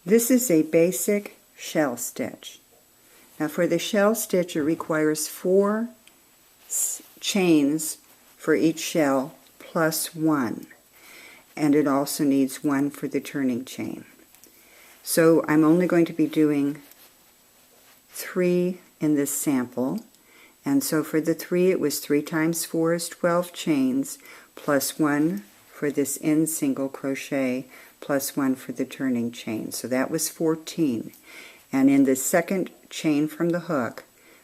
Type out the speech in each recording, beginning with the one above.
This is a basic shell stitch. Now for the shell stitch, it requires 4 chains for each shell plus 1, and it also needs 1 for the turning chain. So I'm only going to be doing 3 in this sample, and so for the 3 it was 3 times 4 is 12 chains plus 1 for this end single crochet plus 1 for the turning chain. So that was 14. And in the second chain from the hook,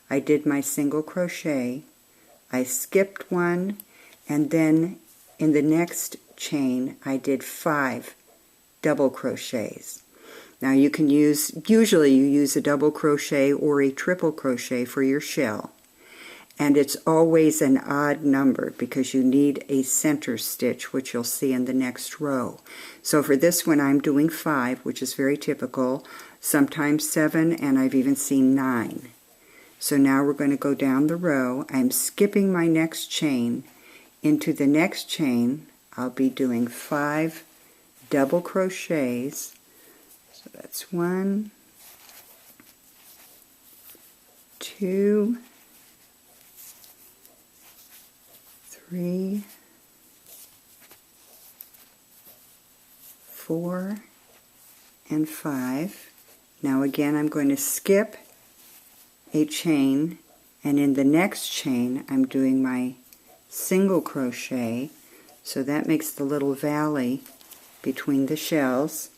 I did my single crochet, I skipped 1, and then in the next chain I did 5 double crochets. Now you can usually you use a double crochet or a triple crochet for your shell. And it's always an odd number because you need a center stitch, which you'll see in the next row. So for this one I'm doing 5, which is very typical, sometimes 7, and I've even seen 9. So now we're going to go down the row. I'm skipping my next chain. Into the next chain I'll be doing 5 double crochets. So that's 1, 2, 3, 4, and 5. Now again I'm going to skip a chain, and in the next chain I'm doing my single crochet, so that makes the little valley between the shells,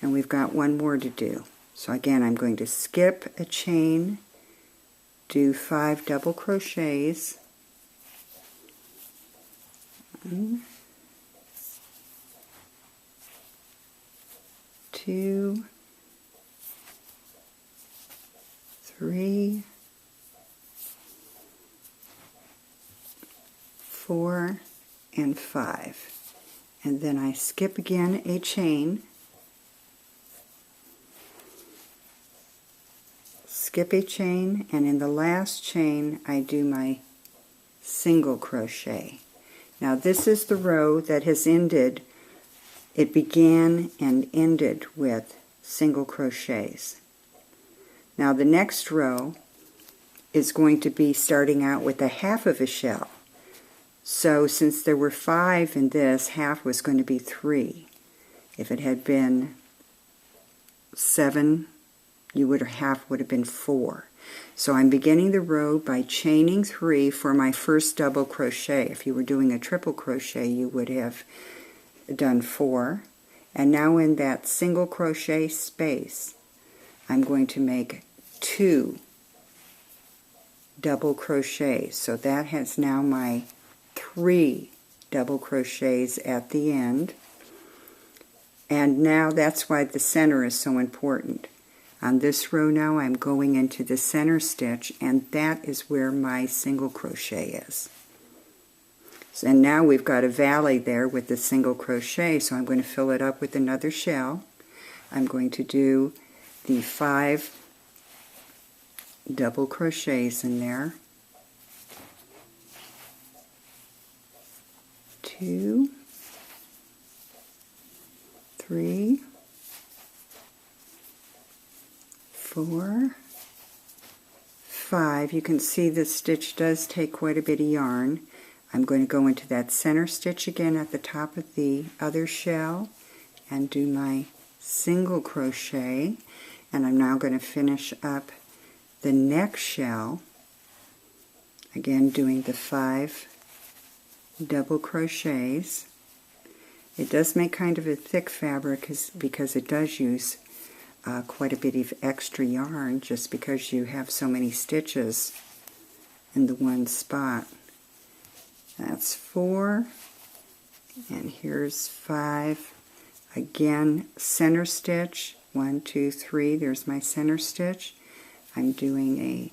and we've got 1 more to do. So again I'm going to skip a chain, do 5 double crochets, 1, 2, 3, 4, and 5. And then I skip again a chain, skip a chain, and in the last chain I do my single crochet. Now this is the row that has ended. It began and ended with single crochets. Now the next row is going to be starting out with a half of a shell. So since there were 5 in this, half was going to be 3. If it had been 7, half would have been 4. So I'm beginning the row by chaining 3 for my first double crochet. If you were doing a triple crochet, you would have done 4. And now in that single crochet space, I'm going to make 2 double crochets. So that has now my 3 double crochets at the end. And now that's why the center is so important. On this row now I'm going into the center stitch, and that is where my single crochet is. And now we've got a valley there with the single crochet, so I'm going to fill it up with another shell. I'm going to do the 5 double crochets in there. 2, 3, 4, 5. You can see this stitch does take quite a bit of yarn. I'm going to go into that center stitch again at the top of the other shell and do my single crochet, and I'm now going to finish up the next shell, again doing the 5 double crochets. It does make kind of a thick fabric because it does use quite a bit of extra yarn just because you have so many stitches in the one spot. That's 4, and here's 5. Again, center stitch, 1, 2, 3, there's my center stitch. I'm doing a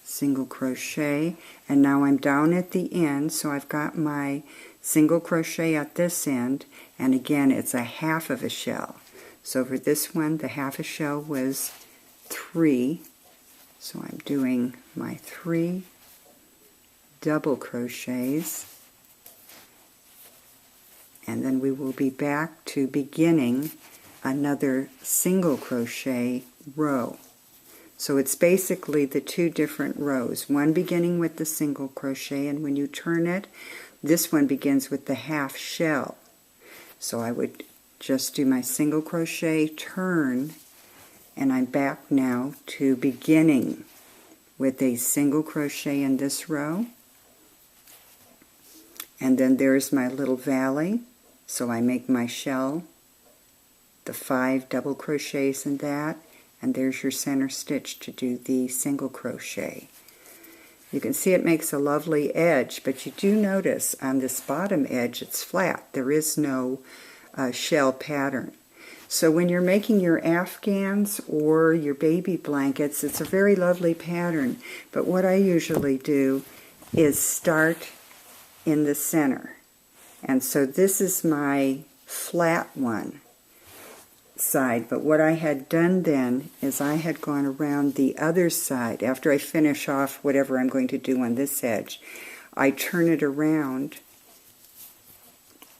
single crochet, and now I'm down at the end, so I've got my single crochet at this end, and again it's a half of a shell. So for this one, the half a shell was 3, so I'm doing my 3 double crochets, and then we will be back to beginning another single crochet row. So it's basically the two different rows, one beginning with the single crochet, and when you turn it, this one begins with the half shell. So I would just do my single crochet, turn, and I'm back now to beginning with a single crochet in this row. And then there's my little valley, so I make my shell, the 5 double crochets in that, and there's your center stitch to do the single crochet. You can see it makes a lovely edge, but you do notice on this bottom edge it's flat. There is no shell pattern. So when you're making your afghans or your baby blankets, it's a very lovely pattern, but what I usually do is start in the center. And so this is my flat one side, but what I had done then is I had gone around the other side. After I finish off whatever I'm going to do on this edge, I turn it around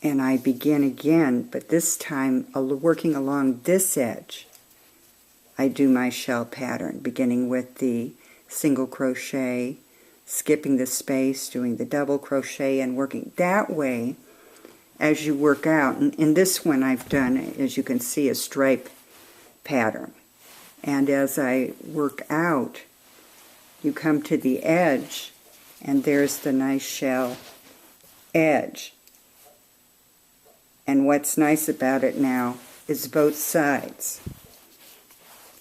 and I begin again, but this time working along this edge. I do my shell pattern, beginning with the single crochet, skipping the space, doing the double crochet, and working that way as you work out. And in this one I've done, as you can see, a stripe pattern. And as I work out, you come to the edge, and there's the nice shell edge. And what's nice about it now is both sides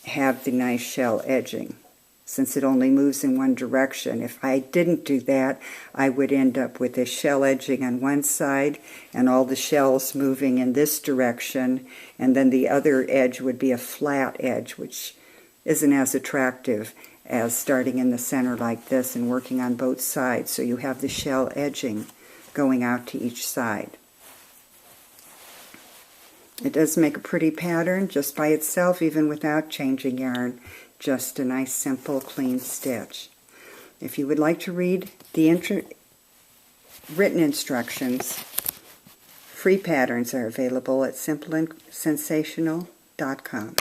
have the nice shell edging, since it only moves in one direction. If I didn't do that, I would end up with a shell edging on one side and all the shells moving in this direction, and then the other edge would be a flat edge, which isn't as attractive as starting in the center like this and working on both sides. So you have the shell edging going out to each side. It does make a pretty pattern just by itself, even without changing yarn. Just a nice, simple, clean stitch. If you would like to read the written instructions, free patterns are available at simpleandsensational.com.